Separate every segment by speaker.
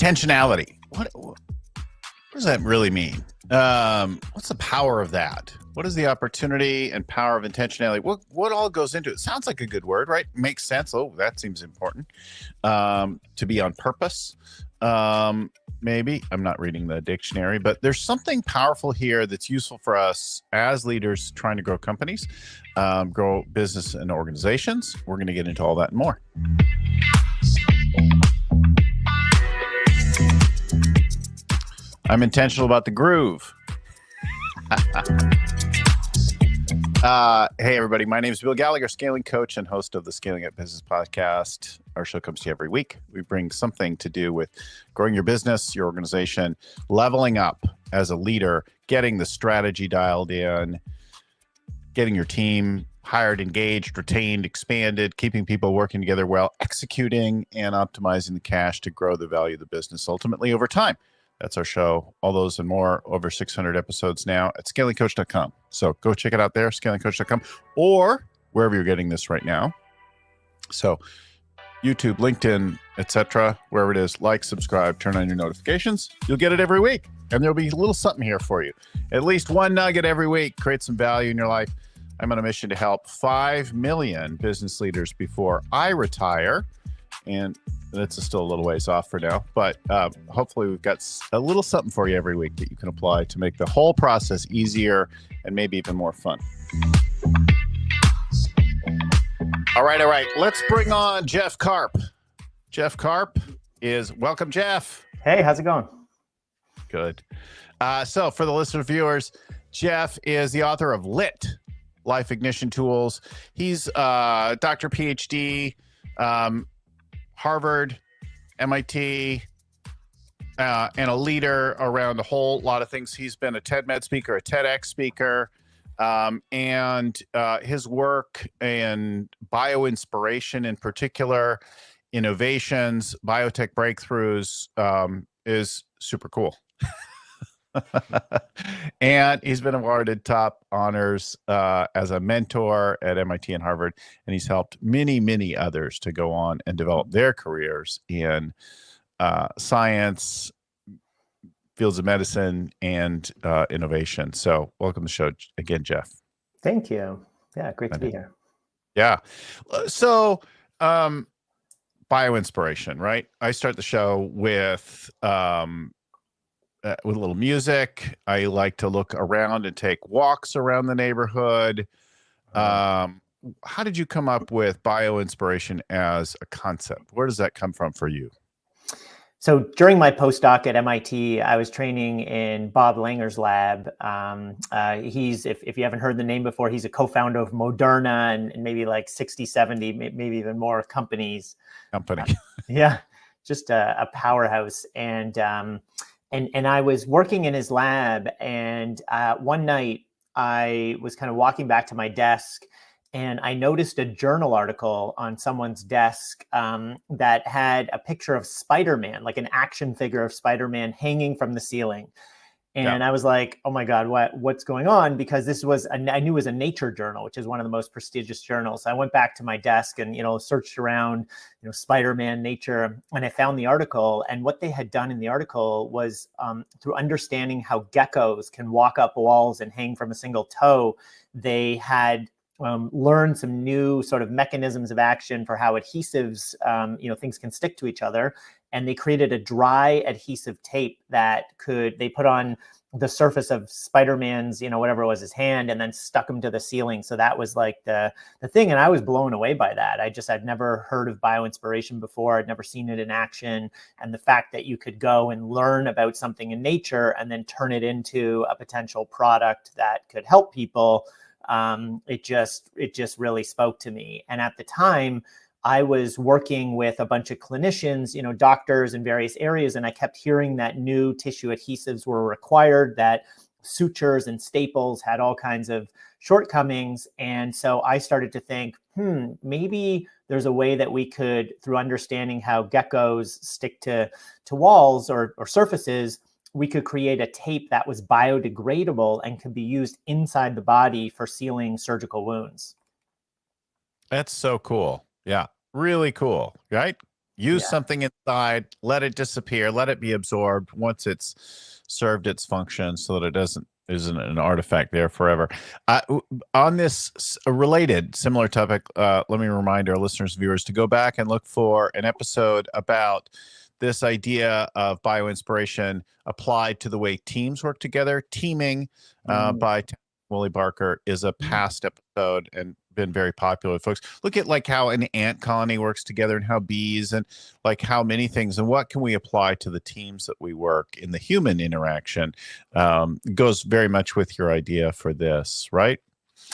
Speaker 1: Intentionality. What does that really mean? What's the power of that? What is the opportunity and power of intentionality? What all goes into it? Sounds like a good word, right? Makes sense. Oh, that seems important. To be on purpose. Maybe. I'm not reading the dictionary, but there's something powerful here that's useful for us as leaders trying to grow companies, grow business and organizations. We're going to get into all that and more. I'm intentional about the groove. Hey, everybody. My name is Bill Gallagher, scaling coach and host of the Scaling Up Business podcast. Our show comes to you every week. We bring something to do with growing your business, your organization, leveling up as a leader, getting the strategy dialed in, getting your team hired, engaged, retained, expanded, keeping people working together well, executing and optimizing the cash to grow the value of the business ultimately over time. That's our show. All those and more, over 600 episodes now at scalingcoach.com. So go check it out there, scalingcoach.com, or wherever you're getting this right now. So YouTube, LinkedIn, etc., wherever it is, like, subscribe, turn on your notifications. You'll get it every week. And there'll be a little something here for you. At least one nugget every week. Create some value in your life. I'm on a mission to help 5 million business leaders before I retire. And that's still a little ways off for now, but hopefully we've got a little something for you every week that you can apply to make the whole process easier and maybe even more fun. All right. Let's bring on Jeff Karp. Jeff Karp welcome, Jeff.
Speaker 2: Hey, how's it going?
Speaker 1: Good. So for the listener viewers, Jeff is the author of LIT, Life Ignition Tools. He's Dr. PhD, Harvard, MIT, and a leader around a whole lot of things. He's been a TED-Med speaker, a TEDx speaker, and his work in bioinspiration in particular, innovations, biotech breakthroughs is super cool. And he's been awarded top honors as a mentor at MIT and Harvard, and he's helped many others to go on and develop their careers in science, fields of medicine, and innovation. So welcome to the show again, Jeff.
Speaker 2: Thank you. Yeah, great to be here.
Speaker 1: Yeah. So bioinspiration, right? I start the show with a little music. I like to look around and take walks around the neighborhood. How did you come up with bioinspiration as a concept? Where does that come from for you?
Speaker 2: So during my postdoc at MIT, I was training in Bob Langer's lab. He's, if you haven't heard the name before, he's a co-founder of Moderna and maybe like 60, 70, maybe even more companies. Yeah, just a powerhouse. And I was working in his lab, and one night I was kind of walking back to my desk, and I noticed a journal article on someone's desk that had a picture of Spider-Man, like an action figure of Spider-Man hanging from the ceiling. And I was like, oh my God, what's going on? Because this was, I knew it was a nature journal, which is one of the most prestigious journals. So I went back to my desk and, searched around, Spider-Man, nature, and I found the article. And what they had done in the article was through understanding how geckos can walk up walls and hang from a single toe, they had learned some new sort of mechanisms of action for how adhesives, things can stick to each other. And they created a dry adhesive tape that they put on the surface of Spider-Man's, whatever it was, his hand, and then stuck him to the ceiling. So that was like the thing. And I was blown away by that. I'd never heard of bioinspiration before. I'd never seen it in action. And the fact that you could go and learn about something in nature and then turn it into a potential product that could help people, it just really spoke to me. And at the time, I was working with a bunch of clinicians, doctors in various areas, and I kept hearing that new tissue adhesives were required, that sutures and staples had all kinds of shortcomings. And so I started to think, maybe there's a way that we could, through understanding how geckos stick to walls or surfaces, we could create a tape that was biodegradable and could be used inside the body for sealing surgical wounds.
Speaker 1: That's so cool. Yeah, really cool, right? Use
Speaker 2: Yeah.
Speaker 1: something inside, let it disappear, let it be absorbed once it's served its function so that it isn't an artifact there forever. On this related similar topic, let me remind our listeners, viewers, to go back and look for an episode about this idea of bioinspiration applied to the way teams work together. Teaming by Willie Barker is a past episode and been very popular with folks. Look at like how an ant colony works together and how bees and like how many things and what can we apply to the teams that we work in the human interaction. Goes very much with your idea for this, right?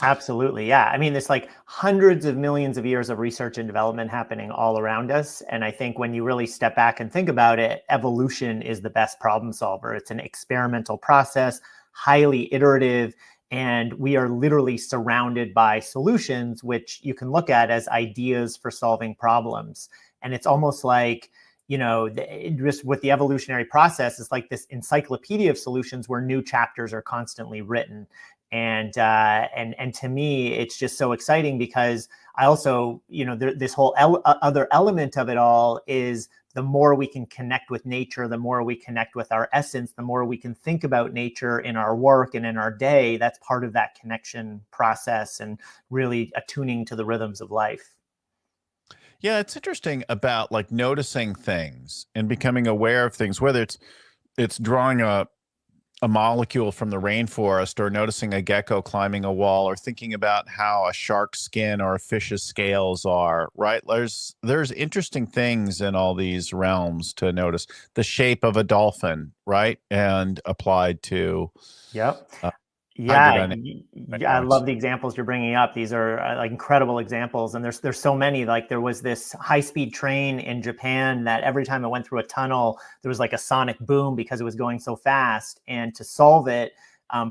Speaker 2: Absolutely. Yeah. I mean, there's like hundreds of millions of years of research and development happening all around us. And I think when you really step back and think about it, evolution is the best problem solver. It's an experimental process, highly iterative, and we are literally surrounded by solutions, which you can look at as ideas for solving problems. And it's almost like, just with the evolutionary process, it's like this encyclopedia of solutions where new chapters are constantly written. And to me, it's just so exciting because I also, this whole other element of it all is the more we can connect with nature, the more we connect with our essence, the more we can think about nature in our work and in our day. That's part of that connection process and really attuning to the rhythms of life.
Speaker 1: Yeah, it's interesting about like noticing things and becoming aware of things, whether it's drawing a molecule from the rainforest or noticing a gecko climbing a wall or thinking about how a shark's skin or a fish's scales are, right? There's interesting things in all these realms to notice. The shape of a dolphin, right? And applied to
Speaker 2: Yep. Yeah,
Speaker 1: hydrodynamic
Speaker 2: I
Speaker 1: dynamics.
Speaker 2: love the examples you're bringing up. These are like incredible examples, and there's so many. Like there was this high-speed train in Japan that every time it went through a tunnel, there was like a sonic boom because it was going so fast. And to solve it,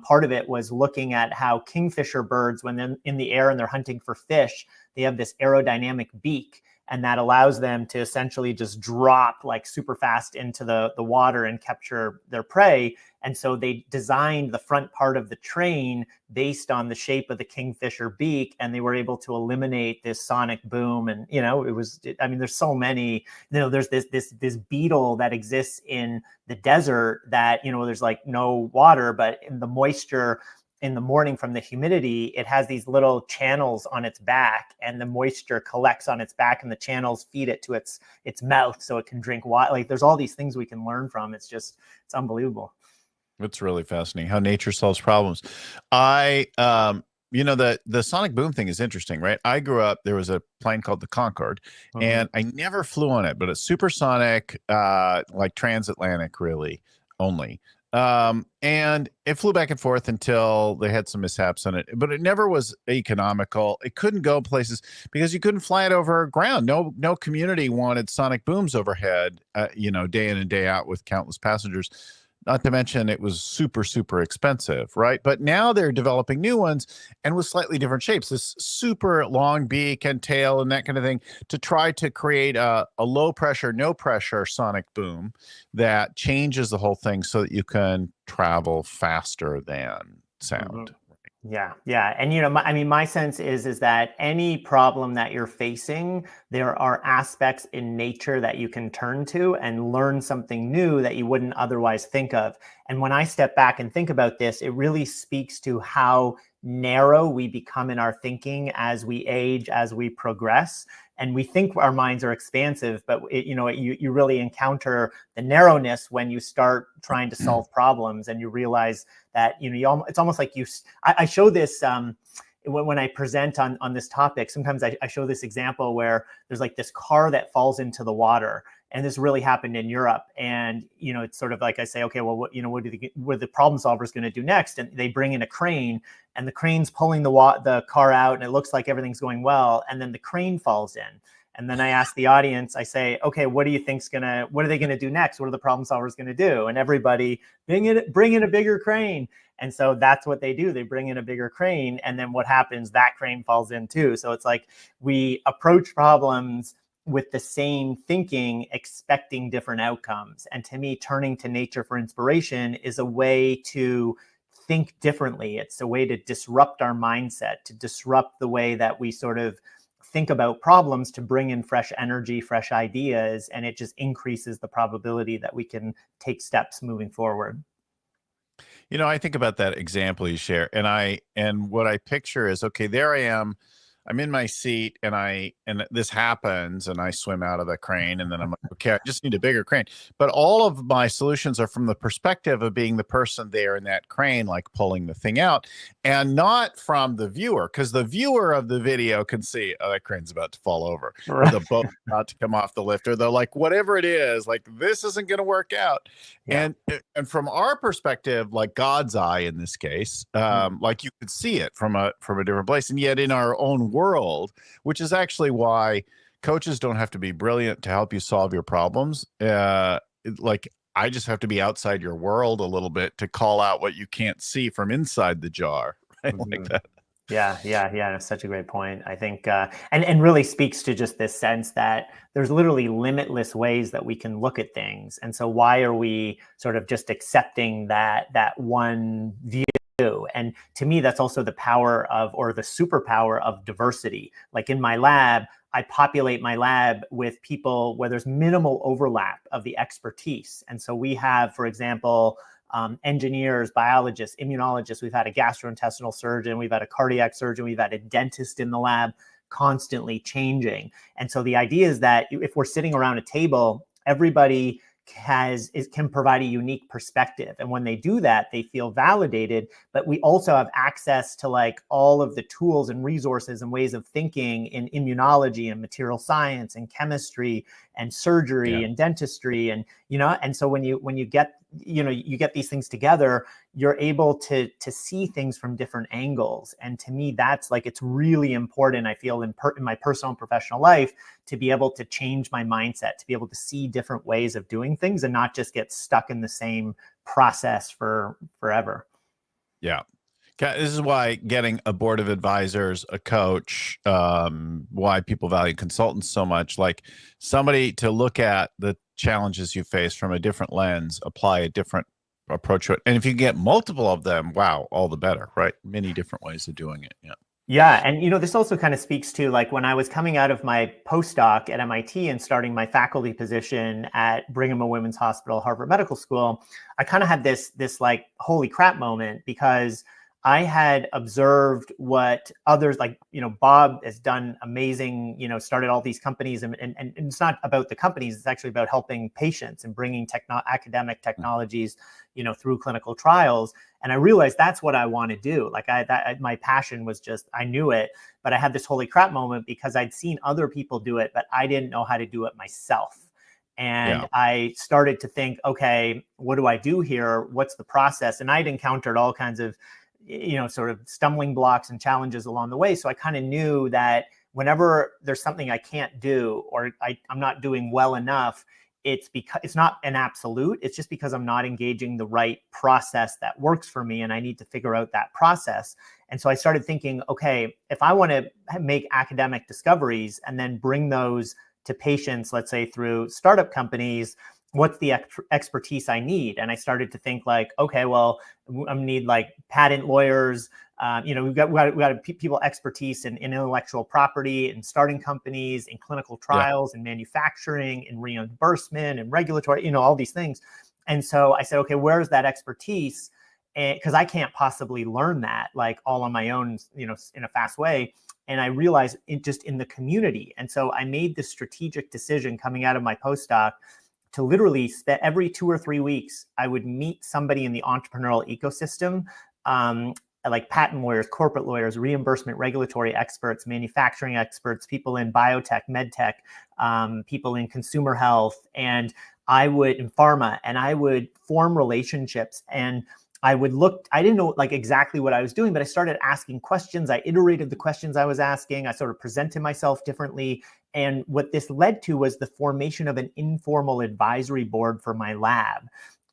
Speaker 2: part of it was looking at how kingfisher birds, when they're in the air and they're hunting for fish, they have this aerodynamic beak. And that allows them to essentially just drop like super fast into the water and capture their prey. And so they designed the front part of the train based on the shape of the kingfisher beak, and they were able to eliminate this sonic boom. And there's so many. There's this beetle that exists in the desert that there's like no water, but in the moisture in the morning from the humidity, it has these little channels on its back, and the moisture collects on its back, and the channels feed it to its mouth so it can drink water. Like there's all these things we can learn from. It's unbelievable.
Speaker 1: It's really fascinating how nature solves problems. The sonic boom thing is interesting, right? I grew up, there was a plane called the Concorde, and I never flew on it, but it's supersonic, like transatlantic, really only. And it flew back and forth until they had some mishaps on it, but it never was economical. It couldn't go places because you couldn't fly it over ground. No community wanted sonic booms overhead, day in and day out with countless passengers. Not to mention it was super, super expensive, right? But now they're developing new ones and with slightly different shapes, this super long beak and tail and that kind of thing to try to create a low pressure, no pressure sonic boom that changes the whole thing so that you can travel faster than sound.
Speaker 2: Yeah. And my sense is that any problem that you're facing, there are aspects in nature that you can turn to and learn something new that you wouldn't otherwise think of. And when I step back and think about this, it really speaks to how narrow we become in our thinking as we age, as we progress. And we think our minds are expansive, but you really encounter the narrowness when you start trying to solve problems, and you realize that it's almost like I show this when I present on this topic. Sometimes I show this example where there's like this car that falls into the water, and this really happened in Europe. And it's sort of like I say, okay, well, what are the problem solvers going to do next? And they bring in a crane, and the crane's pulling the car out, and it looks like everything's going well, and then the crane falls in. And then I ask the audience, I say, okay, what are they going to do next? What are the problem solvers going to do? And everybody, bring in a bigger crane. And so that's what they do. They bring in a bigger crane. And then what happens? That crane falls in too. So it's like we approach problems with the same thinking, expecting different outcomes. And to me, turning to nature for inspiration is a way to think differently. It's a way to disrupt our mindset, to disrupt the way that we sort of think about problems to bring in fresh energy, fresh ideas, and it just increases the probability that we can take steps moving forward.
Speaker 1: I think about that example you share, and what I picture is, okay, there I am. I'm in my seat, and this happens, and I swim out of the crane, and then I'm like, okay, I just need a bigger crane. But all of my solutions are from the perspective of being the person there in that crane, like pulling the thing out, and not from the viewer, because the viewer of the video can see, oh, that crane's about to fall over, or the boat's about to come off the lift, or the like, whatever it is, like this isn't going to work out.
Speaker 2: Yeah.
Speaker 1: And from our perspective, like God's eye in this case, like you could see it from a different place, and yet in our own world, which is actually why coaches don't have to be brilliant to help you solve your problems. Like I just have to be outside your world a little bit to call out what you can't see from inside the jar, right? Like that.
Speaker 2: Yeah. That's such a great point. I think, and really speaks to just this sense that there's literally limitless ways that we can look at things. And so why are we sort of just accepting that one view? And to me, that's also the power of, or the superpower of diversity. Like in my lab, I populate my lab with people where there's minimal overlap of the expertise. And so we have, for example, engineers, biologists, immunologists. We've had a gastrointestinal surgeon. We've had a cardiac surgeon. We've had a dentist in the lab, constantly changing. And so the idea is that if we're sitting around a table, everybody can provide a unique perspective. And when they do that, they feel validated, but we also have access to like all of the tools and resources and ways of thinking in immunology and material science and chemistry and surgery and dentistry. And, and so when you get, you get these things together, you're able to see things from different angles. And to me, that's like, it's really important, I feel, in my personal and professional life, to be able to change my mindset, to be able to see different ways of doing things and not just get stuck in the same process for forever.
Speaker 1: Yeah. This is why getting a board of advisors, a coach, why people value consultants so much, like somebody to look at the challenges you face from a different lens, apply a different approach to it. And if you get multiple of them, wow, all the better, right? Many different ways of doing it. Yeah.
Speaker 2: Yeah. And, this also kind of speaks to like when I was coming out of my postdoc at MIT and starting my faculty position at Brigham and Women's Hospital, Harvard Medical School, I kind of had this like holy crap moment, because I had observed what others like, Bob has done amazing, started all these companies, and it's not about the companies, it's actually about helping patients and bringing academic technologies, through clinical trials. And I realized that's what I want to do. Like my passion was just, I knew it, but I had this holy crap moment because I'd seen other people do it, but I didn't know how to do it myself. And I started to think, okay, what do I do here? What's the process? And I'd encountered all kinds of sort of stumbling blocks and challenges along the way. So I kind of knew that whenever there's something I can't do, or I'm not doing well enough, it's because it's not an absolute. It's just because I'm not engaging the right process that works for me, and I need to figure out that process. And so I started thinking, okay, if I want to make academic discoveries and then bring those to patients, let's say through startup companies, what's the expertise I need? And I started to think like, okay, well, I need like patent lawyers. We've got people expertise in intellectual property and starting companies, in clinical trials and manufacturing and reimbursement and regulatory, all these things. And so I said, okay, where's that expertise? Because I can't possibly learn that like all on my own, in a fast way. And I realized it just in the community. And so I made this strategic decision coming out of my postdoc to literally every 2 or 3 weeks, I would meet somebody in the entrepreneurial ecosystem, like patent lawyers, corporate lawyers, reimbursement, regulatory experts, manufacturing experts, people in biotech, medtech, people in consumer health, and I would in pharma, and I would form relationships. And I didn't know like exactly what I was doing, but I started asking questions. I iterated the questions I was asking. I sort of presented myself differently. And what this led to was the formation of an informal advisory board for my lab.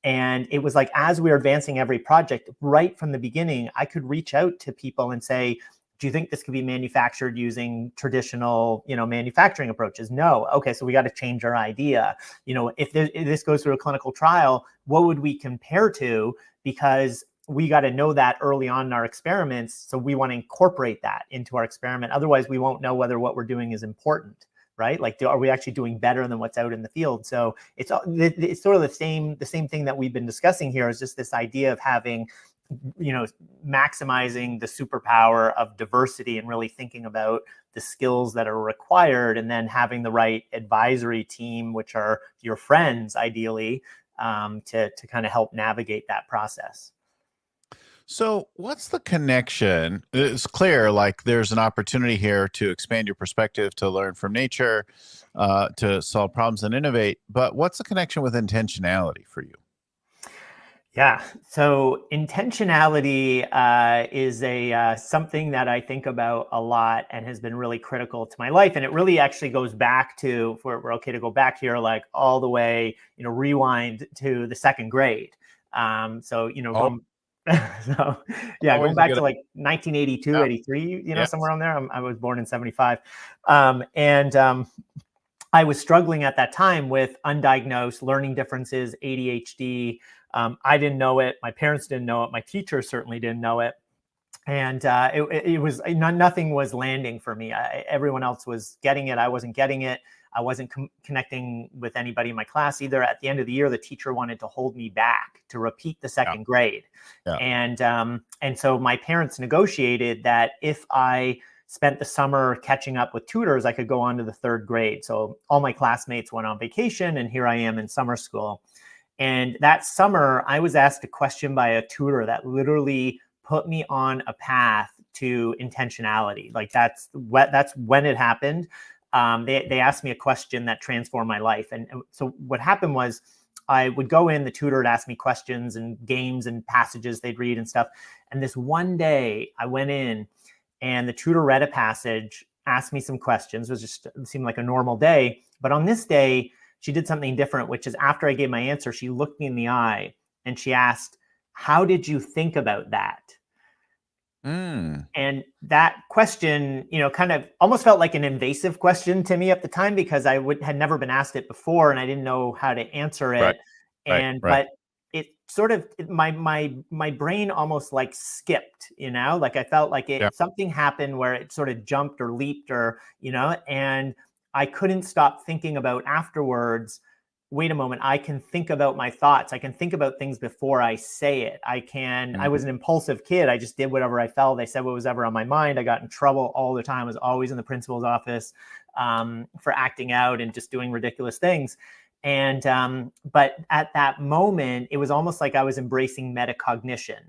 Speaker 2: And it was like, as we were advancing every project, right from the beginning, I could reach out to people and say, do you think this could be manufactured using traditional, manufacturing approaches? No. Okay, so we got to change our idea. If this goes through a clinical trial, what would we compare to? Because we got to know that early on in our experiments. So we want to incorporate that into our experiment. Otherwise, we won't know whether what we're doing is important, right? Like, are we actually doing better than what's out in the field? So it's sort of the same thing that we've been discussing here, is just this idea of having, maximizing the superpower of diversity and really thinking about the skills that are required, and then having the right advisory team, which are your friends, ideally, to kind of help navigate that process.
Speaker 1: So what's the connection? It's clear, like there's an opportunity here to expand your perspective, to learn from nature, to solve problems and innovate. But what's the connection with intentionality for you?
Speaker 2: Yeah. So intentionality is something that I think about a lot and has been really critical to my life. And it really actually goes back to, if we're okay to go back here, like all the way, rewind to the second grade. So,
Speaker 1: Oh,
Speaker 2: going, so yeah, going
Speaker 1: always a
Speaker 2: back
Speaker 1: good.
Speaker 2: to like 1982,
Speaker 1: Yeah.
Speaker 2: 83,
Speaker 1: Yeah.
Speaker 2: somewhere on there. I was born in 75. And I was struggling at that time with undiagnosed learning differences, ADHD. I didn't know it. My parents didn't know it. My teachers certainly didn't know it. And it was nothing was landing for me. Everyone else was getting it. I wasn't getting it. I wasn't connecting with anybody in my class either. At the end of the year, the teacher wanted to hold me back to repeat the
Speaker 1: Yeah.
Speaker 2: second grade.
Speaker 1: Yeah.
Speaker 2: And so my parents negotiated that if I spent the summer catching up with tutors, I could go on to the third grade. So all my classmates went on vacation, and here I am in summer school. And that summer, I was asked a question by a tutor that literally put me on a path to intentionality. Like that's when it happened. They asked me a question that transformed my life. And so what happened was, I would go in, the tutor would ask me questions and games and passages they'd read and stuff. And this one day I went in, and the tutor read a passage, asked me some questions. It seemed like a normal day. But on this day, she did something different, which is after I gave my answer, she looked me in the eye and she asked, "How did you think about that?"
Speaker 1: Mm.
Speaker 2: And that question, kind of almost felt like an invasive question to me at the time, because had never been asked it before and I didn't know how to answer
Speaker 1: Right.
Speaker 2: it.
Speaker 1: Right. Right.
Speaker 2: But it sort of, my brain almost like skipped, like I felt like
Speaker 1: Yeah.
Speaker 2: something happened where it sort of jumped or leaped or, and I couldn't stop thinking about afterwards. Wait a moment, I can think about my thoughts. I can think about things before I say it. I was an impulsive kid. I just did whatever I felt. I said what was ever on my mind. I got in trouble all the time. I was always in the principal's office for acting out and just doing ridiculous things. And but at that moment, it was almost like I was embracing metacognition,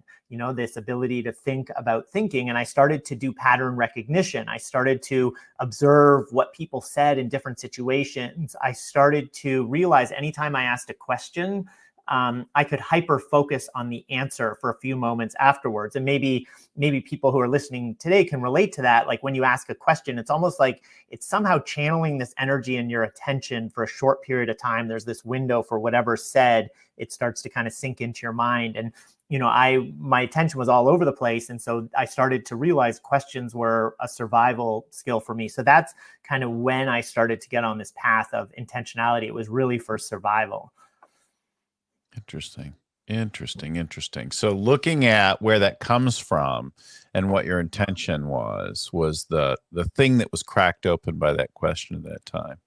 Speaker 2: this ability to think about thinking. And I started to do pattern recognition. I started to observe what people said in different situations. I started to realize anytime I asked a question, I could hyper focus on the answer for a few moments afterwards. And maybe people who are listening today can relate to that. Like when you ask a question, it's almost like it's somehow channeling this energy and your attention for a short period of time. There's this window for whatever's said. It starts to kind of sink into your mind. And my attention was all over the place. And so I started to realize questions were a survival skill for me. So that's kind of when I started to get on this path of intentionality. It was really for survival.
Speaker 1: Interesting. So looking at where that comes from and what your intention was the thing that was cracked open by that question at that time.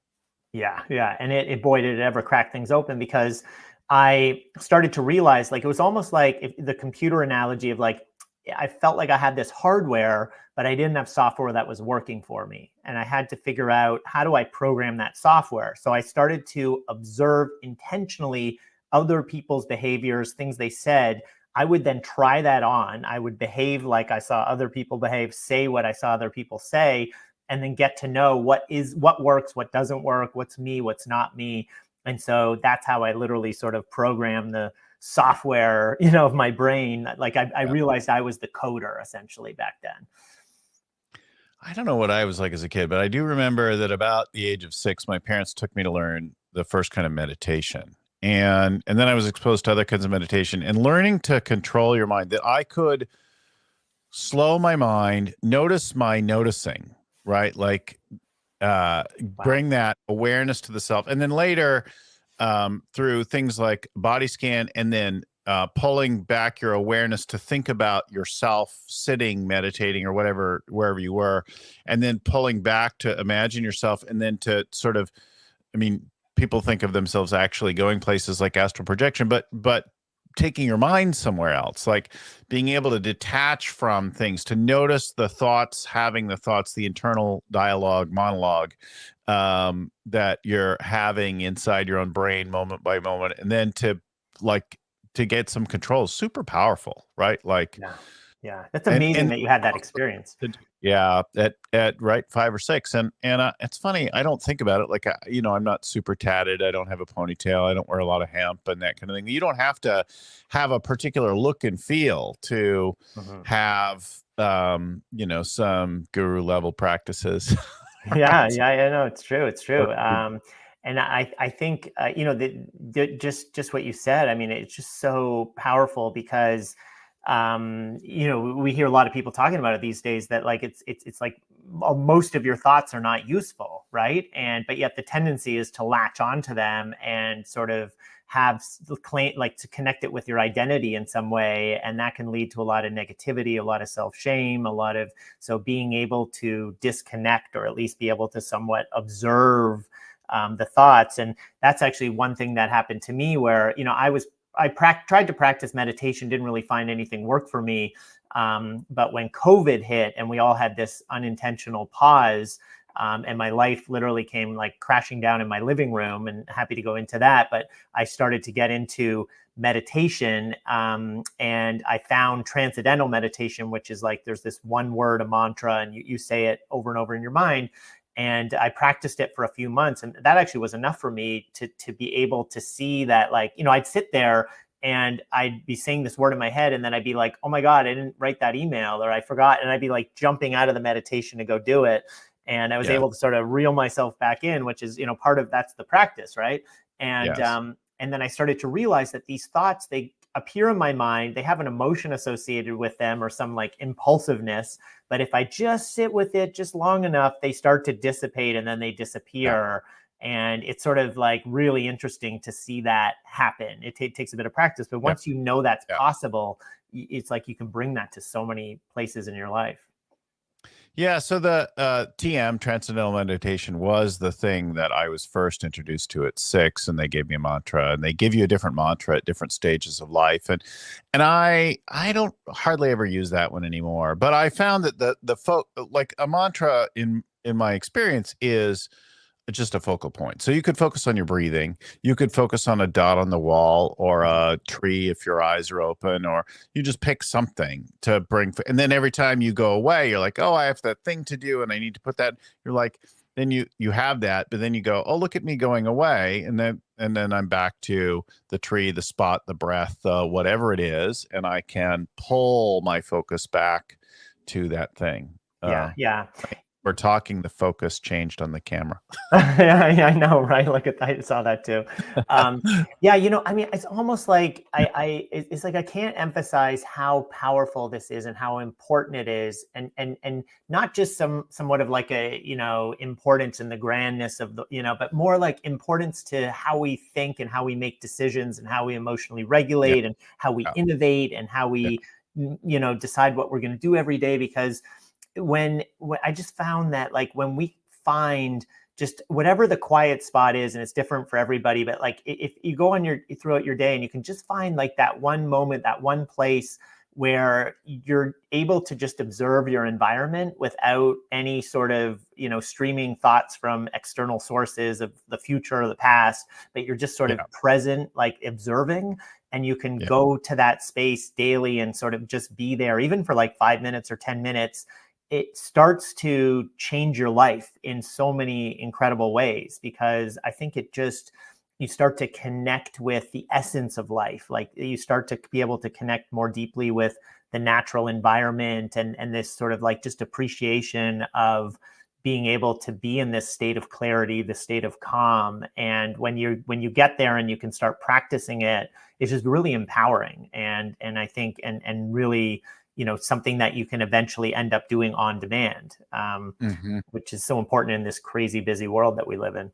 Speaker 2: Yeah. And boy, did it ever crack things open, because I started to realize, like, it was almost like the computer analogy of, like, I felt like I had this hardware, but I didn't have software that was working for me. And I had to figure out, how do I program that software? So I started to observe intentionally other people's behaviors, things they said. I would then try that on. I would behave like I saw other people behave, say what I saw other people say, and then get to know what works, what doesn't work, what's me, what's not me. And so that's how I literally sort of program the software, of my brain. Like I realized I was the coder essentially back then.
Speaker 1: I don't know what I was like as a kid, but I do remember that about the age of 6, my parents took me to learn the first kind of meditation. And then I was exposed to other kinds of meditation and learning to control your mind, that I could slow my mind, notice my noticing, right? Like bring that awareness to the self. And then later through things like body scan and then pulling back your awareness to think about yourself sitting, meditating, or whatever, wherever you were, and then pulling back to imagine yourself, and then to sort of, I mean, people think of themselves actually going places like astral projection, but taking your mind somewhere else, like being able to detach from things, to notice the thoughts, having the thoughts, the internal dialogue, monologue that you're having inside your own brain moment by moment, and then to get some control is super powerful, right? Like,
Speaker 2: yeah, that's amazing that you had that experience.
Speaker 1: yeah, at right 5 or 6, and it's funny. I don't think about it like, I'm not super tatted. I don't have a ponytail. I don't wear a lot of hemp and that kind of thing. You don't have to have a particular look and feel to have some guru level practices.
Speaker 2: Yeah, no, it's true. It's true. And I think, just what you said, I mean, it's just so powerful because, we hear a lot of people talking about it these days, that like, it's like most of your thoughts are not useful. Right. But yet the tendency is to latch onto them and sort of have the claim, like, to connect it with your identity in some way. And that can lead to a lot of negativity, a lot of self-shame, so being able to disconnect, or at least be able to somewhat observe the thoughts. And that's actually one thing that happened to me, where, I tried to practice meditation, didn't really find anything work for me. But when COVID hit and we all had this unintentional pause, and my life literally came like crashing down in my living room, and happy to go into that. But I started to get into meditation, and I found transcendental meditation, which is like, there's this one word, a mantra, and you say it over and over in your mind. And I practiced it for a few months, and that actually was enough for me to be able to see that, like, I'd sit there and I'd be saying this word in my head, and then I'd be like, oh my God, I didn't write that email, or I forgot. And I'd be like jumping out of the meditation to go do it. And I was able to sort of reel myself back in, which is, part of that's the practice, right? And
Speaker 1: Yes.
Speaker 2: and then I started to realize that these thoughts, they appear in my mind, they have an emotion associated with them, or some like impulsiveness. But if I just sit with it just long enough, they start to dissipate, and then they disappear. And it's sort of like really interesting to see that happen. It takes a bit of practice, but once you know that's possible, it's like you can bring that to so many places in your life.
Speaker 1: Yeah, so the TM, Transcendental Meditation, was the thing that I was first introduced to at 6, and they gave me a mantra, and they give you a different mantra at different stages of life, and I don't hardly ever use that one anymore. But I found that like a mantra in my experience is just a focal point. So you could focus on your breathing. You could focus on a dot on the wall, or a tree if your eyes are open, or you just pick something to bring. And then every time you go away, you're like, oh, I have that thing to do, and I need to put that. You're like, then you have that, but then you go, oh, look at me going away, and then I'm back to the tree, the spot, the breath, whatever it is, and I can pull my focus back to that thing.
Speaker 2: Yeah.
Speaker 1: We're talking, the focus changed on the camera.
Speaker 2: Yeah, I know, right? Look at that. I saw that too. Yeah, I mean, it's almost like it's like I can't emphasize how powerful this is and how important it is, and not just somewhat of like a importance in the grandness of the but more like importance to how we think and how we make decisions and how we emotionally regulate and how we innovate and how we decide what we're going to do every day. Because when I just found that, like, when we find just whatever the quiet spot is, and it's different for everybody, but like if you go throughout your day and you can just find like that one moment, that one place where you're able to just observe your environment without any sort of streaming thoughts from external sources of the future or the past, but you're just sort of present, like observing. And you can go to that space daily and sort of just be there, even for like 5 minutes or 10 minutes. It starts to change your life in so many incredible ways, because I think you start to connect with the essence of life. Like, you start to be able to connect more deeply with the natural environment, and this sort of like just appreciation of being able to be in this state of clarity, the state of calm. And when you get there and you can start practicing it, it's just really empowering. And I think, and really, something that you can eventually end up doing on demand, which is so important in this crazy busy world that we live in.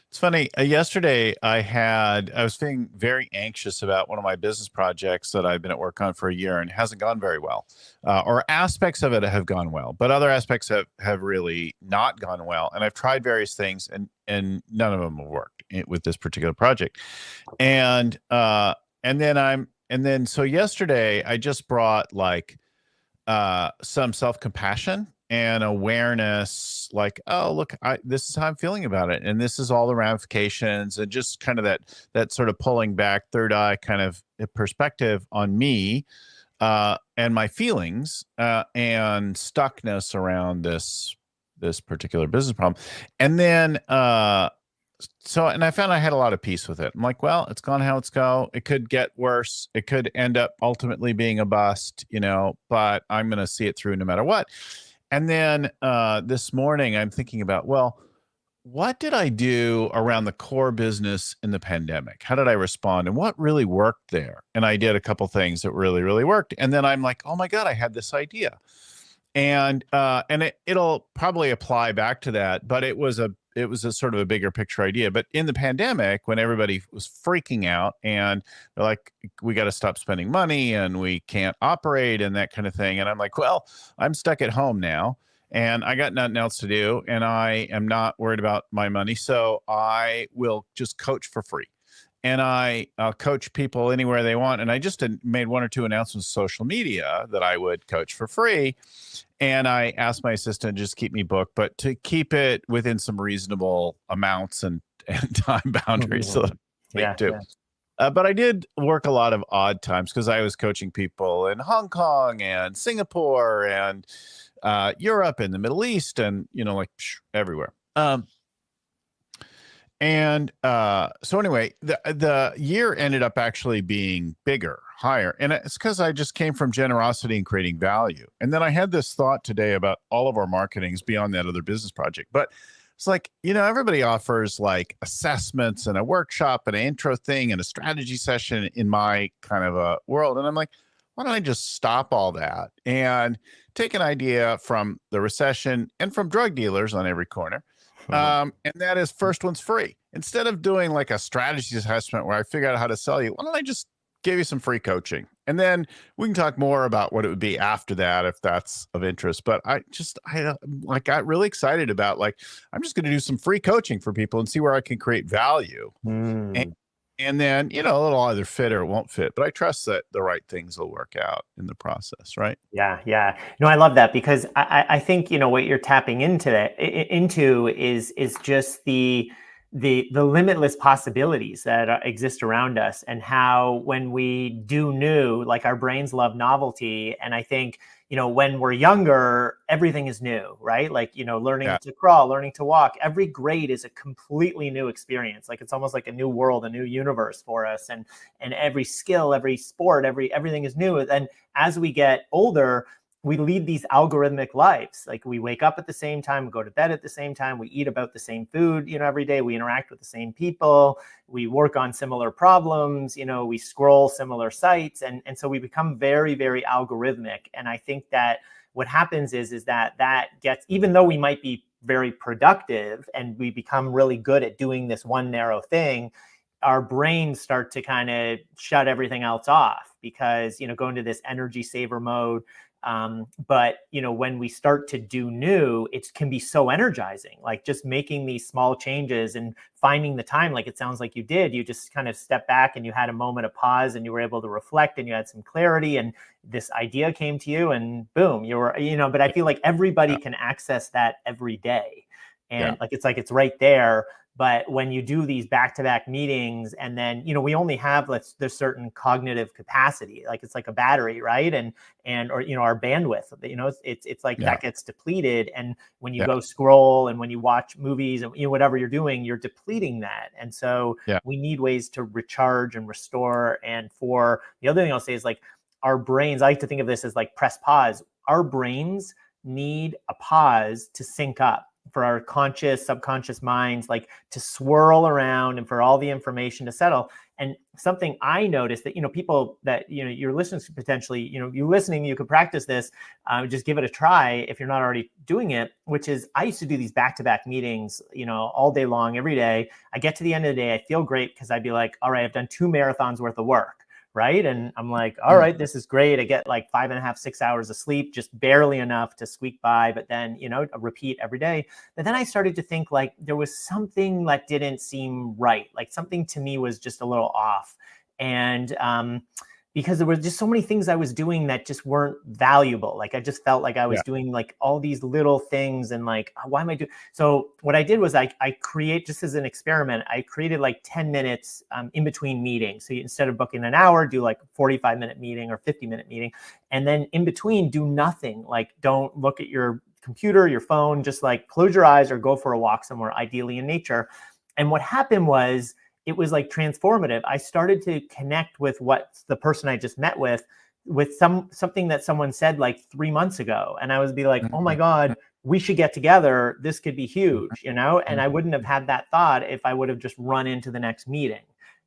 Speaker 1: It's funny. Yesterday, I was feeling very anxious about one of my business projects that I've been at work on for a year and hasn't gone very well. Or aspects of it have gone well, but other aspects have really not gone well. And I've tried various things, and none of them have worked with this particular project. And so yesterday I just brought like some self-compassion and awareness, like, oh look, this is how I'm feeling about it, and this is all the ramifications, and just kind of that sort of pulling back, third eye kind of perspective on me and my feelings and stuckness around this particular business problem. And then and I found I had a lot of peace with it. I'm like, well, it's gone how it's go. It could get worse. It could end up ultimately being a bust, but I'm going to see it through no matter what. And then this morning I'm thinking about, well, what did I do around the core business in the pandemic? How did I respond, and what really worked there? And I did a couple things that really, really worked. And then I'm like, oh my God, I had this idea. And it'll probably apply back to that, but it was a sort of a bigger picture idea. But in the pandemic, when everybody was freaking out and they're like, we got to stop spending money and we can't operate and that kind of thing. And I'm like, well, I'm stuck at home now and I got nothing else to do, and I am not worried about my money. So I will just coach for free. And I'll coach people anywhere they want. And I just made one or two announcements on social media that I would coach for free. And I asked my assistant to just keep me booked, but to keep it within some reasonable amounts and time boundaries. So too. But I did work a lot of odd times because I was coaching people in Hong Kong and Singapore and Europe and the Middle East and, everywhere. So anyway, the year ended up actually being bigger, higher. And it's because I just came from generosity and creating value. And then I had this thought today about all of our marketings beyond that other business project. But it's like, everybody offers like assessments and a workshop and an intro thing and a strategy session in my kind of a world. And I'm like, why don't I just stop all that and take an idea from the recession and from drug dealers on every corner? And that is, first one's free. Instead of doing like a strategy assessment where I figure out how to sell you, why don't I just give you some free coaching? And then we can talk more about what it would be after that, if that's of interest. But I got really excited about, like, I'm just going to do some free coaching for people and see where I can create value. And then, it'll either fit or it won't fit. But I trust that the right things will work out in the process, right?
Speaker 2: Yeah. I love that, because I think, what you're tapping into is just the limitless possibilities that exist around us, and how when we do new, like, our brains love novelty. And I think, when we're younger, everything is new, right? Like, learning to crawl, learning to walk, every grade is a completely new experience. Like, it's almost like a new world, a new universe for us. And every skill, every sport, everything is new. And as we get older, we lead these algorithmic lives. Like, we wake up at the same time, we go to bed at the same time, we eat about the same food, every day, we interact with the same people, we work on similar problems, we scroll similar sites. And so we become very, very algorithmic. And I think that what happens is that gets, even though we might be very productive and we become really good at doing this one narrow thing, our brains start to kind of shut everything else off, because, go into this energy saver mode. But, when we start to do new, it can be so energizing, like just making these small changes and finding the time, like it sounds like you did. You just kind of stepped back and you had a moment of pause and you were able to reflect and you had some clarity and this idea came to you and boom, you were, but I feel like everybody can access that every day. And it's right there. But when you do these back-to-back meetings, and then, we only have, there's certain cognitive capacity, like it's like a battery, right? And or, our bandwidth, it's like that gets depleted. And when you go scroll and when you watch movies and, whatever you're doing, you're depleting that. And so we need ways to recharge and restore. And for the other thing I'll say is, like, our brains, I like to think of this as like press pause. Our brains need a pause to sync up for our conscious, subconscious minds, like to swirl around and for all the information to settle. And something I noticed that, people that, you're listening to potentially, you listening, you could practice this, just give it a try if you're not already doing it, which is I used to do these back-to-back meetings, all day long, every day. I get to the end of the day, I feel great because I'd be like, all right, I've done 2 marathons worth of work. Right. And I'm like, all right, this is great. I get like 5.5, 6 hours of sleep, just barely enough to squeak by, but then, repeat every day. But then I started to think like there was something that didn't seem right. Like something to me was just a little off. And because there were just so many things I was doing that just weren't valuable. Like I just felt like I was doing like all these little things and like, why am I doing? So what I did was I create, just as an experiment, I created like 10 minutes in between meetings. So instead of booking an hour, do like a 45-minute meeting or 50-minute meeting. And then in between, do nothing. Like don't look at your computer, your phone, just like close your eyes or go for a walk somewhere, ideally in nature. And what happened was, it was like transformative. I started to connect with what the person I just met with something that someone said like 3 months ago. And I was be like, oh my God, we should get together. This could be huge, and I wouldn't have had that thought if I would have just run into the next meeting.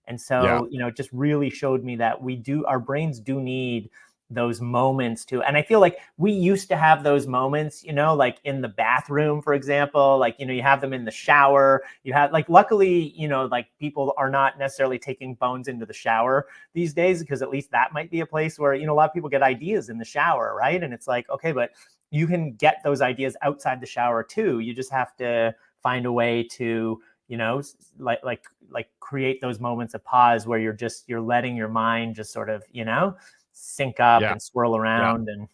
Speaker 2: And so, it just really showed me that our brains do need those moments too. And I feel like we used to have those moments, like in the bathroom, for example, like, you have them in the shower, you have like, luckily, like people are not necessarily taking phones into the shower these days, because at least that might be a place where, a lot of people get ideas in the shower. Right. And it's like, okay, but you can get those ideas outside the shower too. You just have to find a way to, like create those moments of pause where you're letting your mind just sort of, sync up and swirl around. And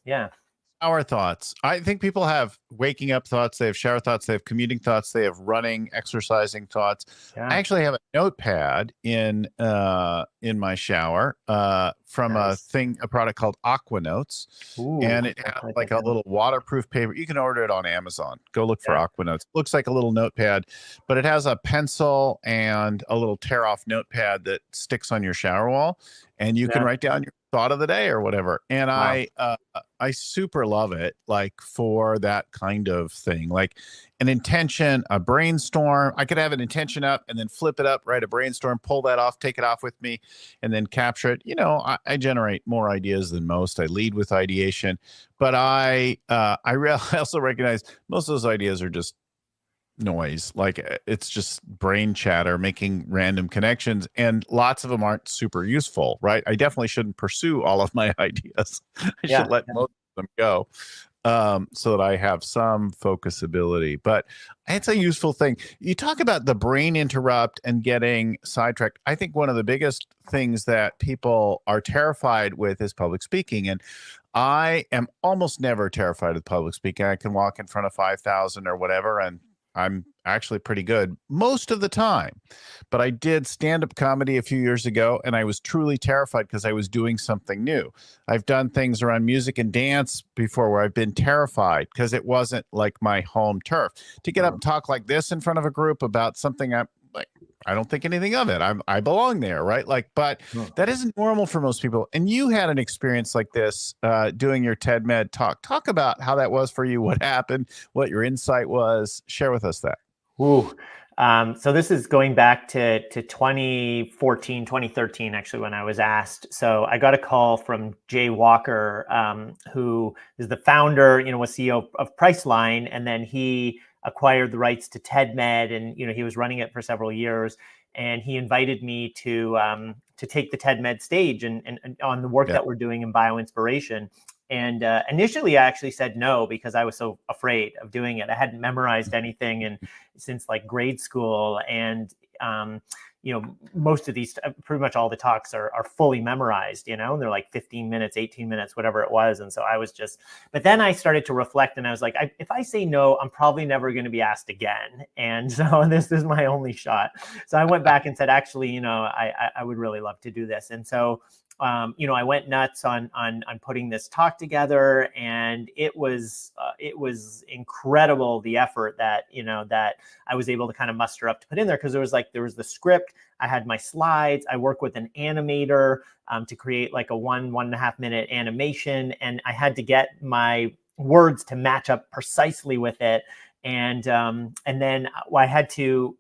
Speaker 1: Shower thoughts. I think people have waking up thoughts, they have shower thoughts, they have commuting thoughts, they have running, exercising thoughts. I actually have a notepad in my shower from a product called Aqua Notes. Ooh, and it has like a little waterproof paper. You can order it on Amazon. Go look for Aqua Notes. It looks like a little notepad, but it has a pencil and a little tear off notepad that sticks on your shower wall, and you can write down your thought of the day or whatever. And I super love it, like for that kind of thing, like an intention, a brainstorm. I could have an intention up and then flip it up, write a brainstorm, pull that off, take it off with me, and then capture it. I generate more ideas than most. I lead with ideation, but I also recognize most of those ideas are just noise. Like it's just brain chatter making random connections, and lots of them aren't super useful. Right. I definitely shouldn't pursue all of my ideas. I should let most of them go, so that I have some focusability. But it's a useful thing. You talk about the brain interrupt and getting sidetracked. I think one of the biggest things that people are terrified with is public speaking. And I am almost never terrified of public speaking. I can walk in front of 5,000 or whatever, and I'm actually pretty good most of the time. But I did stand-up comedy a few years ago, and I was truly terrified because I was doing something new. I've done things around music and dance before where I've been terrified because it wasn't like my home turf. To get up and talk like this in front of a group about something I don't think anything of it. I belong there, right? Like, but that isn't normal for most people. And you had an experience like this doing your TED Med talk. Talk about how that was for you, what happened, what your insight was. Share with us that.
Speaker 2: Ooh. So this is going back to 2014, 2013, actually, when I was asked. So I got a call from Jay Walker, who is the founder, was CEO of Priceline, and then he acquired the rights to TED Med, and he was running it for several years. And he invited me to take the TED Med stage and on the work that we're doing in bioinspiration. And initially, I actually said no because I was so afraid of doing it. I hadn't memorized anything since like grade school, and most of these, pretty much all the talks are fully memorized, and they're like 15 minutes, 18 minutes, whatever it was. And so I was but then I started to reflect, and I was like, if I say no, I'm probably never going to be asked again. And so this is my only shot. So I went back and said, actually, I would really love to do this. And so I went nuts on putting this talk together, and it was incredible, the effort that that I was able to kind of muster up to put in there, because there was the script, I had my slides, I work with an animator to create like a 1.5 minute animation, and I had to get my words to match up precisely with it. And then I had to,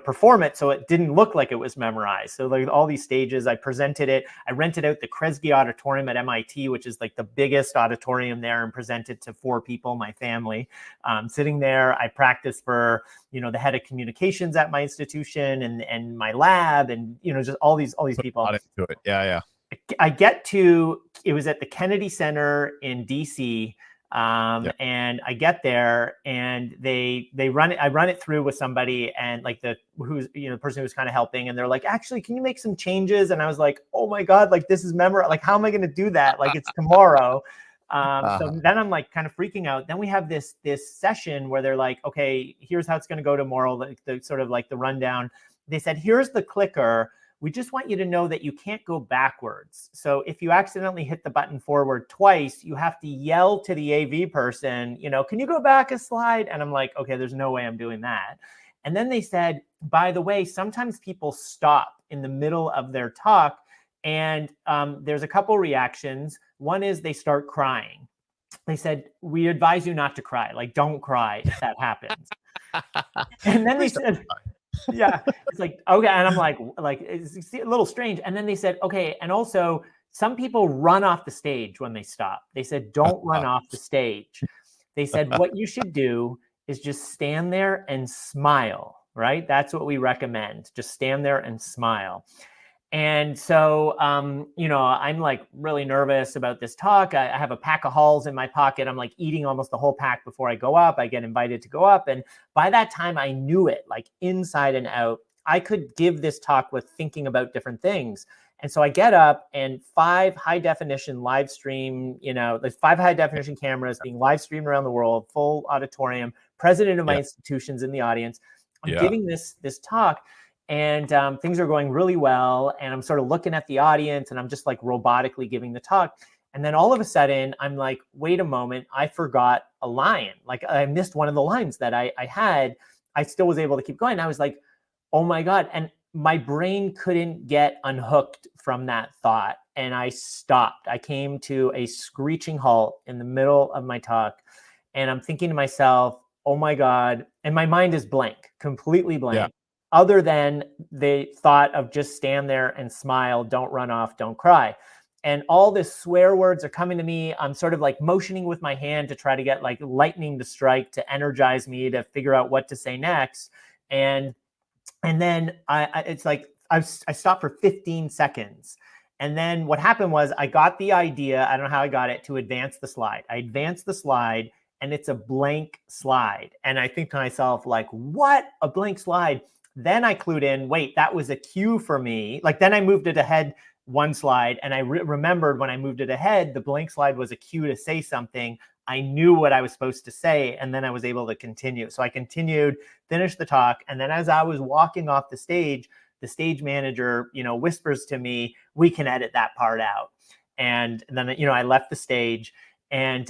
Speaker 2: perform it so it didn't look like it was memorized. So like all these stages, I presented it. I rented out the Kresge Auditorium at MIT, which is like the biggest auditorium there, and presented to 4 people, my family. Sitting there, I practiced for, the head of communications at my institution and my lab, and just all these people.
Speaker 1: Got into it. Yeah.
Speaker 2: It was at the Kennedy Center in DC. And I get there and they run it. I run it through with somebody, and like the person who's kind of helping, and they're like, actually, can you make some changes? And I was like, oh my God, like this is memorable. Like, how am I going to do that? Like it's tomorrow. So then I'm like kind of freaking out. Then we have this session where they're like, okay, here's how it's going to go tomorrow. Like the sort of like the rundown. They said, here's the clicker. We just want you to know that you can't go backwards. So if you accidentally hit the button forward twice, you have to yell to the AV person, can you go back a slide? And I'm like, okay, there's no way I'm doing that. And then they said, by the way, sometimes people stop in the middle of their talk, and there's a couple reactions. One is they start crying. They said, we advise you not to cry. Like, don't cry if that happens. And then they said, yeah, it's like, okay. And I'm like, it's a little strange. And then they said, okay. And also some people run off the stage when they stop. They said, don't run off the stage. They said, what you should do is just stand there and smile, right? That's what we recommend. Just stand there and smile. And so, I'm like really nervous about this talk. I have a pack of Halls in my pocket. I'm like eating almost the whole pack before I go up. I get invited to go up. And by that time, I knew it like inside and out. I could give this talk with thinking about different things. And so I get up, and 5 high definition live stream, there's 5 high definition cameras being live streamed around the world, full auditorium, president of my institution's in the audience. I'm giving this talk. And things are going really well. And I'm sort of looking at the audience, and I'm just like robotically giving the talk. And then all of a sudden, I'm like, wait a moment, I forgot a line. Like I missed one of the lines that I had. I still was able to keep going. I was like, oh my God. And my brain couldn't get unhooked from that thought. And I stopped. I came to a screeching halt in the middle of my talk. And I'm thinking to myself, oh my God. And my mind is blank, completely blank.
Speaker 1: Yeah.
Speaker 2: Other than the thought of just stand there and smile, don't run off, don't cry. And all the swear words are coming to me. I'm sort of like motioning with my hand to try to get like lightning to strike to energize me to figure out what to say next. And then it's like I stopped for 15 seconds. And then what happened was I got the idea, I don't know how I got it, to advance the slide. I advanced the slide, and it's a blank slide. And I think to myself, like, what? A blank slide? Then I clued in, wait, that was a cue for me. Like then I moved it ahead 1 slide, and I remembered when I moved it ahead, the blank slide was a cue to say something. I knew what I was supposed to say, and then I was able to continue. So I continued, finished the talk, and then as I was walking off the stage manager, whispers to me, we can edit that part out. And then, I left the stage, and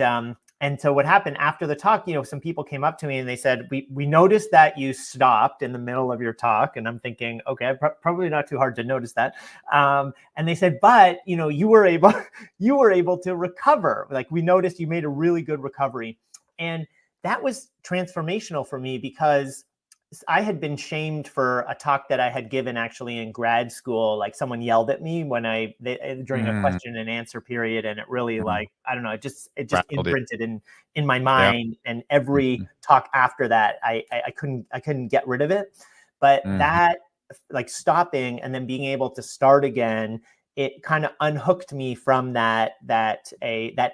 Speaker 2: so what happened after the talk, some people came up to me and they said, we noticed that you stopped in the middle of your talk. And I'm thinking, okay, probably not too hard to notice that. And they said, but, you were able to recover. Like we noticed you made a really good recovery. And that was transformational for me because I had been shamed for a talk that I had given actually in grad school. Like someone yelled at me during a question and answer period, and it really like I don't know, it just imprinted in my mind. And every talk after that, I couldn't get rid of it. But that like stopping and then being able to start again, it kind of unhooked me from that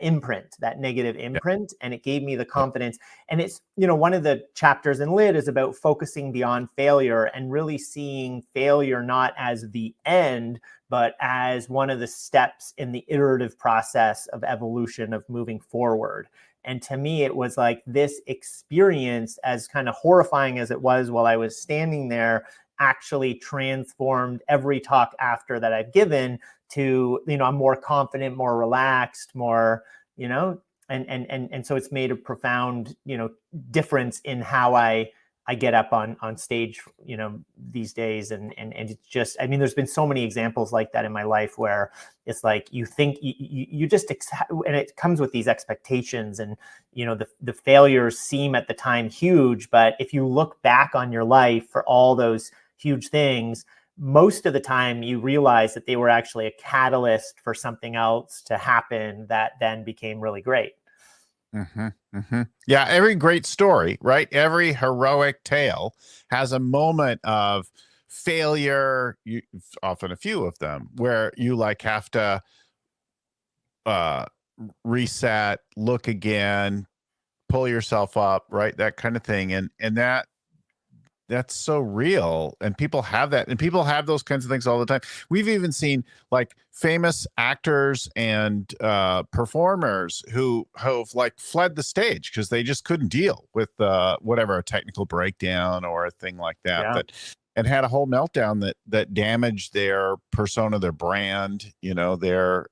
Speaker 2: imprint, that negative imprint, and it gave me the confidence. And it's, one of the chapters in LID is about focusing beyond failure and really seeing failure not as the end, but as one of the steps in the iterative process of evolution of moving forward. And to me, it was like this experience, as kind of horrifying as it was while I was standing there, actually transformed every talk after that I've given to, I'm more confident, more relaxed, more, and so it's made a profound, difference in how I I get up on stage, these days. And it's just, I mean, there's been so many examples like that in my life where it's like, you think you just, and it comes with these expectations, and, the failures seem at the time huge, but if you look back on your life for all those huge things, most of the time you realize that they were actually a catalyst for something else to happen that then became really great.
Speaker 1: Yeah, every great story, right? Every heroic tale has a moment of failure, often a few of them, where you like have to uh, reset, look again, pull yourself up, right? That kind of thing, and that's so real, and people have that, and people have those kinds of things all the time. We've even seen like famous actors and performers who have like fled the stage because they just couldn't deal with whatever, a technical breakdown or a thing like that,
Speaker 2: Yeah.
Speaker 1: and had a whole meltdown that damaged their persona, their brand, their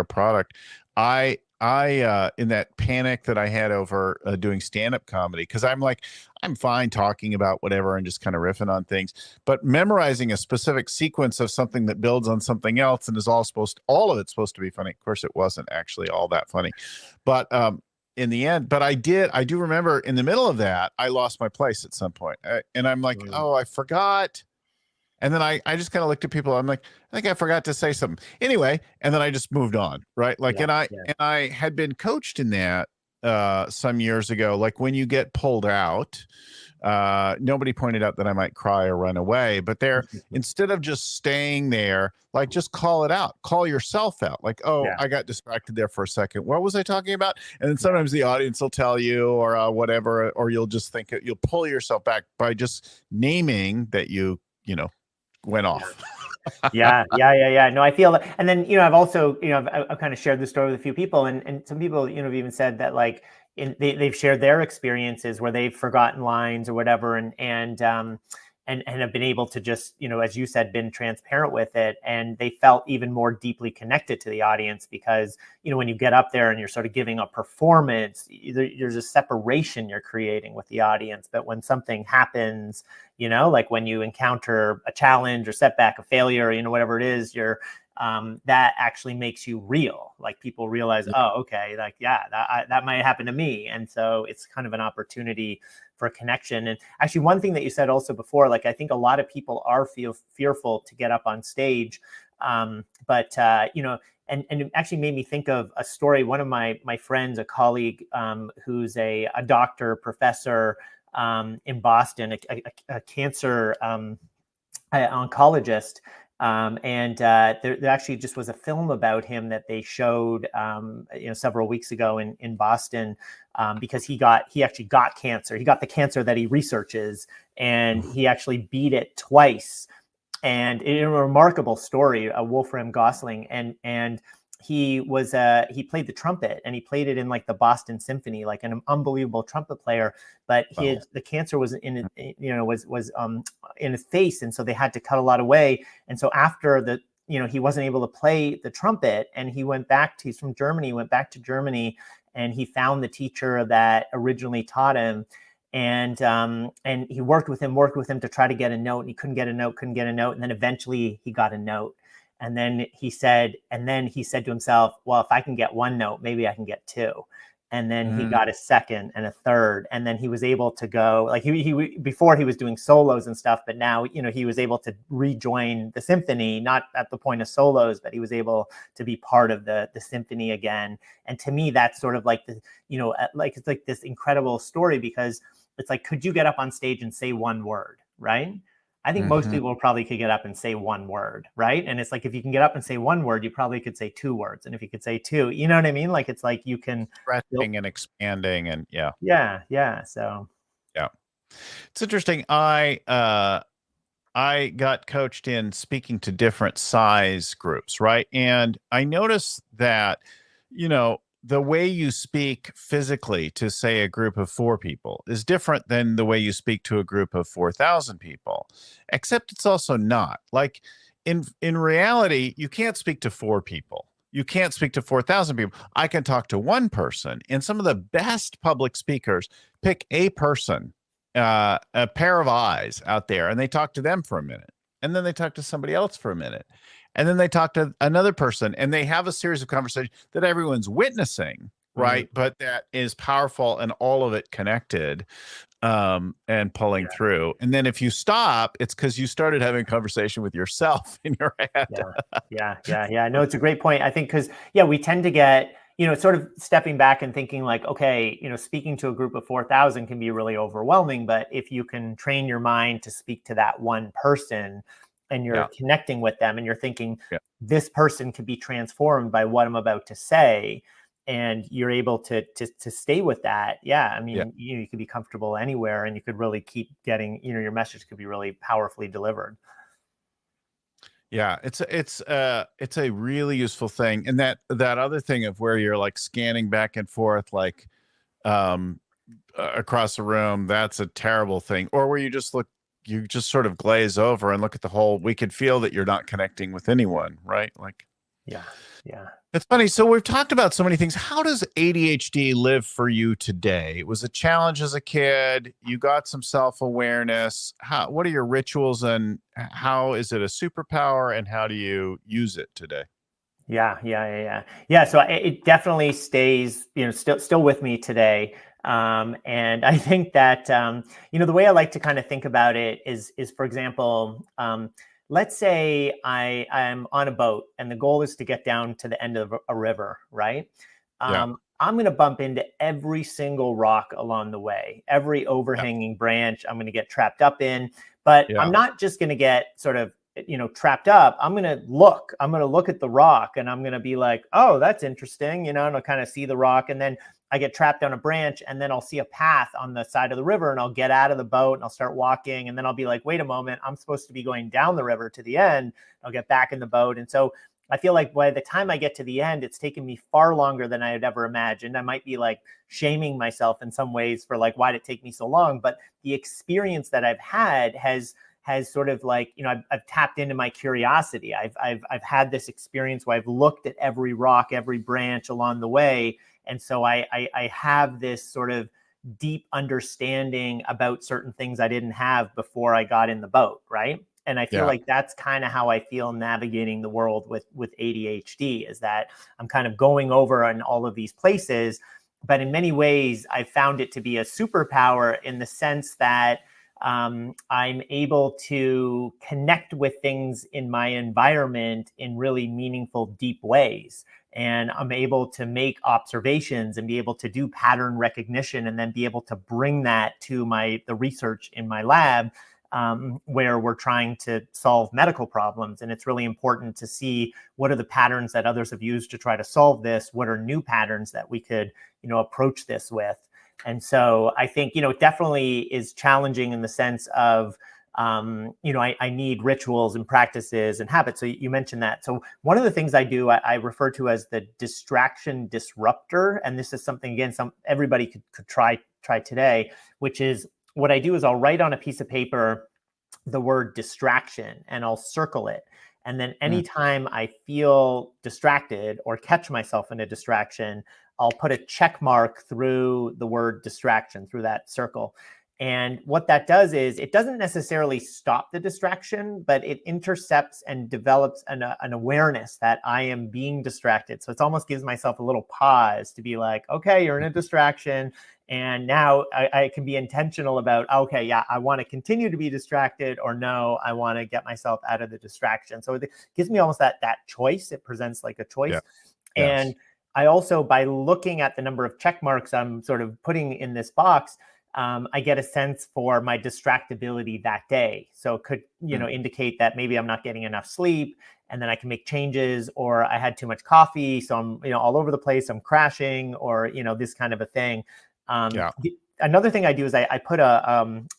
Speaker 1: product. I in that panic that I had over doing stand-up comedy, because I'm fine talking about whatever and just kind of riffing on things, but memorizing a specific sequence of something that builds on something else and is all of it's supposed to be funny. Of course, it wasn't actually all that funny, but in the end, but I do remember in the middle of that, I lost my place at some point, and I'm like, oh, I forgot. And then I just kind of looked at people. I'm like, I think I forgot to say something anyway. And then I just moved on. Right. Like,
Speaker 2: Yeah,
Speaker 1: and I had been coached in that some years ago. Like when you get pulled out, nobody pointed out that I might cry or run away, but instead of just staying there, like just call it out, call yourself out. Like, oh,
Speaker 2: yeah,
Speaker 1: I got distracted there for a second. What was I talking about? And then sometimes the audience will tell you, or whatever, or you'll just think you'll pull yourself back by just naming that went off.
Speaker 2: yeah. No, I feel that. And then, I've also, I've kind of shared this story with a few people, and some people, have even said that like they've shared their experiences where they've forgotten lines or whatever, and have been able to just, as you said, been transparent with it. And they felt even more deeply connected to the audience because, when you get up there and you're sort of giving a performance, there's a separation you're creating with the audience. But when something happens, like when you encounter a challenge or setback, a failure, whatever it is, that actually makes you real. Like people realize, oh, okay, like, yeah, that might happen to me. And so it's kind of an opportunity for connection. And actually, one thing that you said also before, like I think a lot of people are fearful to get up on stage, but and it actually made me think of a story. One of my friends, a colleague, who's a doctor, professor in Boston, a cancer oncologist. And there actually just was a film about him that they showed, several weeks ago in Boston, because he actually got cancer. He got the cancer that he researches, and he actually beat it twice. And in a remarkable story, Wolfram Gosling, and he played the trumpet, and he played it in like the Boston Symphony, like an unbelievable trumpet player. But the cancer was in in his face, and so they had to cut a lot away. And so after he wasn't able to play the trumpet, and he's from Germany, went back to Germany, and he found the teacher that originally taught him. And he worked with him to try to get a note, and he couldn't get a note. And then eventually he got a note. And then he said to himself, well, if I can get one note, maybe I can get two. And then he got a second and a third. And then he was able to go, like he before he was doing solos and stuff, but now, he was able to rejoin the symphony, not at the point of solos, but he was able to be part of the symphony again. And to me, that's sort of like it's like this incredible story, because it's like, could you get up on stage and say one word, right? I think most people probably could get up and say one word, right? And it's like, if you can get up and say one word, you probably could say two words. And if you could say two, you know what I mean? Like, it's like you can
Speaker 1: Stretching and expanding, and
Speaker 2: yeah. So
Speaker 1: yeah, it's interesting. I got coached in speaking to different size groups, right? And I noticed that, the way you speak physically to, say, a group of 4 people is different than the way you speak to a group of 4,000 people, except it's also not. Like in reality, you can't speak to 4 people. You can't speak to 4,000 people. I can talk to one person, and some of the best public speakers pick a person a pair of eyes out there, and they talk to them for a minute, and then they talk to somebody else for a minute, and then they talk to another person, and they have a series of conversations that everyone's witnessing,
Speaker 2: Mhm.
Speaker 1: right? But that is powerful and all of it connected, and pulling through. And then if you stop, it's because you started having a conversation with yourself in your head.
Speaker 2: Yeah. No, it's a great point. I think because, we tend to get, sort of stepping back and thinking like, okay, speaking to a group of 4,000 can be really overwhelming. But if you can train your mind to speak to that one person and you're
Speaker 1: Yeah.
Speaker 2: connecting with them and you're thinking,
Speaker 1: Yeah.
Speaker 2: this person could be transformed by what I'm about to say, and you're able to stay with that. Yeah. I
Speaker 1: Yeah.
Speaker 2: mean, you could be comfortable anywhere and you could really keep getting, your message could be really powerfully delivered.
Speaker 1: Yeah, it's a really useful thing. And that other thing of where you're like scanning back and forth, like um across the room, that's a terrible thing. Or where you just sort of glaze over and look at the whole, we can feel that you're not connecting with anyone, right? Like,
Speaker 2: Yeah. Yeah.
Speaker 1: it's funny. So we've talked about so many things. How does ADHD live for you today? It was a challenge as a kid. You got some self-awareness. What are your rituals, and how is it a superpower, and how do you use it today?
Speaker 2: Yeah. So it definitely stays, still with me today. And I think that, the way I like to kind of think about it is, for example, let's say I'm on a boat and the goal is to get down to the end of a river, right?
Speaker 1: Yeah.
Speaker 2: I'm going to bump into every single rock along the way, every
Speaker 1: Yeah.
Speaker 2: overhanging branch I'm going to get trapped up in, but I'm
Speaker 1: Yeah.
Speaker 2: not just going to get sort of trapped up. I'm going to look at the rock and I'm going to be like, oh, that's interesting, and I'll kind of see the rock. And then I get trapped on a branch and then I'll see a path on the side of the river and I'll get out of the boat and I'll start walking. And then I'll be like, wait a moment, I'm supposed to be going down the river to the end. I'll get back in the boat. And so I feel like by the time I get to the end, it's taken me far longer than I had ever imagined. I might be like shaming myself in some ways for like, why did it take me so long? But the experience that I've had has sort of like, I've tapped into my curiosity. I've had this experience where I've looked at every rock, every branch along the way. And so I have this sort of deep understanding about certain things I didn't have before I got in the boat, right? And I feel
Speaker 1: Yeah.
Speaker 2: like that's kind of how I feel navigating the world with ADHD, is that I'm kind of going over in all of these places. But in many ways, I found it to be a superpower in the sense that I'm able to connect with things in my environment in really meaningful, deep ways. And I'm able to make observations and be able to do pattern recognition and then be able to bring that to the research in my lab, where we're trying to solve medical problems. And it's really important to see what are the patterns that others have used to try to solve this. What are new patterns that we could, approach this with? And so I think, it definitely is challenging in the sense of, I need rituals and practices and habits. So you mentioned that. So one of the things I do, I refer to as the distraction disruptor. And this is something, again, everybody could try today, which is what I do is I'll write on a piece of paper the word distraction and I'll circle it. And then
Speaker 1: Mm.
Speaker 2: anytime I feel distracted or catch myself in a distraction, I'll put a check mark through the word distraction, through that circle. And what that does is it doesn't necessarily stop the distraction, but it intercepts and develops an awareness that I am being distracted. So it almost gives myself a little pause to be like, okay, you're in a distraction. And now I can be intentional about, okay, yeah, I want to continue to be distracted, or no, I want to get myself out of the distraction. So it gives me almost that choice. It presents like a choice.
Speaker 1: Yeah.
Speaker 2: And
Speaker 1: Yes.
Speaker 2: I also, by looking at the number of check marks I'm sort of putting in this box, I get a sense for my distractibility that day. So it could,
Speaker 1: Mm.
Speaker 2: indicate that maybe I'm not getting enough sleep, and then I can make changes, or I had too much coffee, so I'm, all over the place, I'm crashing, or, this kind of a thing.
Speaker 1: Yeah.
Speaker 2: Another thing I do is I put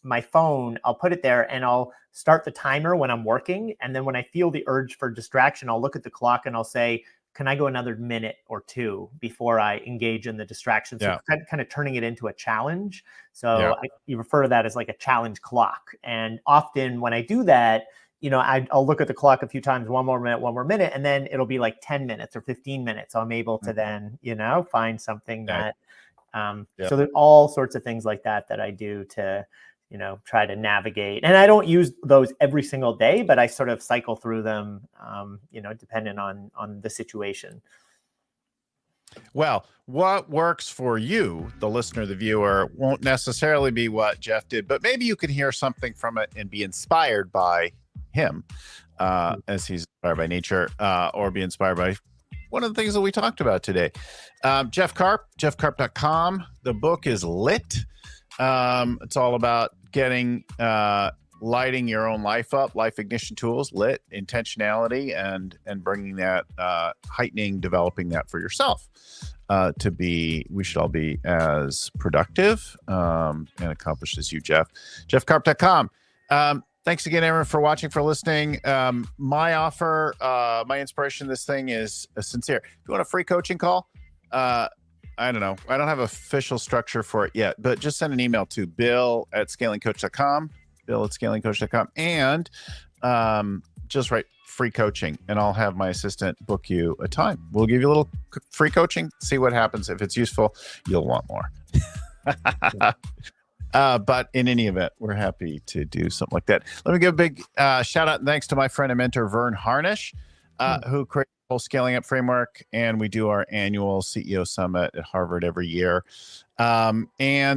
Speaker 2: my phone, I'll put it there and I'll start the timer when I'm working. And then when I feel the urge for distraction, I'll look at the clock and I'll say, can I go another minute or two before I engage in the distraction? So
Speaker 1: Yeah.
Speaker 2: kind of turning it into a challenge.
Speaker 1: Yeah.
Speaker 2: So you refer to that as like a challenge clock. And often when I do that, I'll look at the clock a few times, one more minute, and then it'll be like 10 minutes or 15 minutes. So I'm able to
Speaker 1: Mm.
Speaker 2: then, find something
Speaker 1: Yeah.
Speaker 2: that,
Speaker 1: Yeah.
Speaker 2: so there's all sorts of things like that I do to try to navigate. And I don't use those every single day, but I sort of cycle through them, depending on the situation.
Speaker 1: Well, what works for you, the listener, the viewer, won't necessarily be what Jeff did, but maybe you can hear something from it and be inspired by him, as he's inspired by nature, or be inspired by one of the things that we talked about today. Jeff Karp, jeffkarp.com. The book is Lit. It's all about getting lighting your own life up, life ignition tools, lit, intentionality, and bringing that, developing that for yourself, we should all be as productive and accomplished as you, Jeff. jeffkarp.com. Thanks again, everyone, for watching, for listening. My offer, my inspiration, this thing is sincere. If you want a free coaching call, I don't know. I don't have official structure for it yet, but just send an email to bill@scalingcoach.com. bill@scalingcoach.com, and just write free coaching, and I'll have my assistant book you a time. We'll give you a little free coaching, see what happens. If it's useful, you'll want more. But in any event, we're happy to do something like that. Let me give a big shout out and thanks to my friend and mentor, Vern Harnish, who created the whole Scaling Up framework, and we do our annual CEO Summit at Harvard every year. And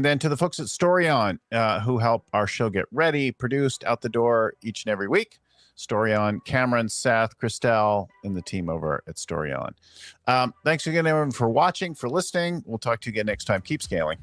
Speaker 1: then to the folks at StoryOn, who help our show get ready, produced, out the door each and every week. StoryOn, Cameron, Seth, Christelle, and the team over at StoryOn. Thanks again, everyone, for watching, for listening. We'll talk to you again next time. Keep scaling.